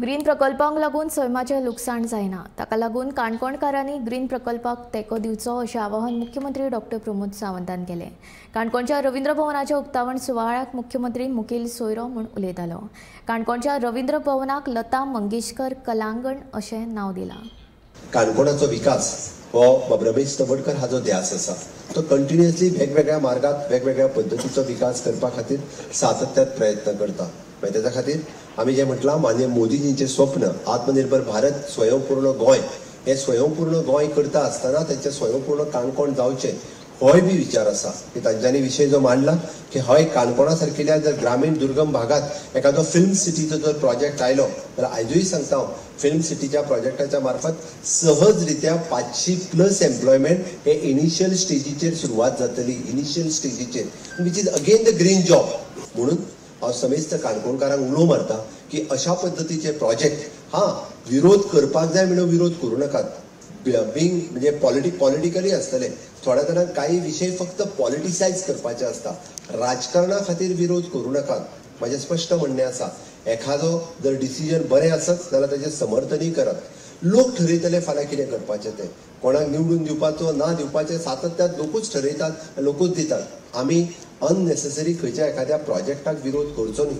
Green प्रकल्पांक लागून सैमाचे लुकसाण जायना, ताका लागून काणकोणकारांनी ग्रीन प्रकल्पाक तेंको दिवचो अशें आवाहन मुख्यमंत्री डॉ. प्रमोद सावंतान केलें. काणकोणच्या रवींद्र भवनाच्या उक्तावण सुवाळ्याक मुख्यमंत्री मुखेल सोयरो म्हूण उलयतालो. काणकोणच्या रवींद्र भवनाक लता मंगेशकर कलांगण अशें नांव दिलां. काणकोणाचो विकास हो रमेश तवडकर हाजो ध्यास आसा. तो कंटिन्युअसली वेगवेगळ्या मार्गात वेगवेगळ्या पद्धतीचो विकास करपा खातीर सातत्यात प्रयत्न करता. त्याच्या खातीर आम्ही जे म्हटलां माननीय मोदीजींचे स्वप्न आत्मनिर्भर भारत स्वयंपूर्ण गोंय हे स्वयंपूर्ण गोंय करता आसतना त्यांचे स्वयंपूर्ण काणकोण जावचे होय बी विचार आसा की तांच्यांनी विषय जो मांडला की हय काणकोणा सारकिल्या जर ग्रामीण दुर्गम भागात एखादो फिल्म सिटीचो जर प्रोजेक्ट आयलो जाल्यार आयजूय सांगता हांव फिल्म सिटीच्या प्रोजेक्टाच्या मार्फत सहजरित्या 500+ एम्प्लॉयमेंट हे इनिशियल स्टेजीचेर सुरवात जातली. इनिशियल स्टेजीचेर which is again the green job. म्हणून हांव समेस्त काणकोणकारांक उलो मारता की अशा पद्धतीचे प्रोजेक्ट विरोध करपाक जाय म्हणून विरोध करू नकात. बिंग म्हणजे पॉलिटिकली आसतले थोड्या जाणांक काही विषय फक्त पॉलिटिसायज करपाचे असता. राजकारणा खातीर विरोध करू नकात. माझे स्पष्ट म्हणणे आसा एखादो जर डिसिजन बरें आसत जाल्यार ताचें समर्थनय करात. लोक ठरयतले फाल्यां कितें करपाचें तें. कोणाक निवडून दिवपाचो ना दिवपाचें सातत्यात लोकूच ठरयतात, लोकूच दितात. आमी अननेसेसरी खंयच्या एखाद्या प्रोजेक्टाक विरोध करचो न्ही.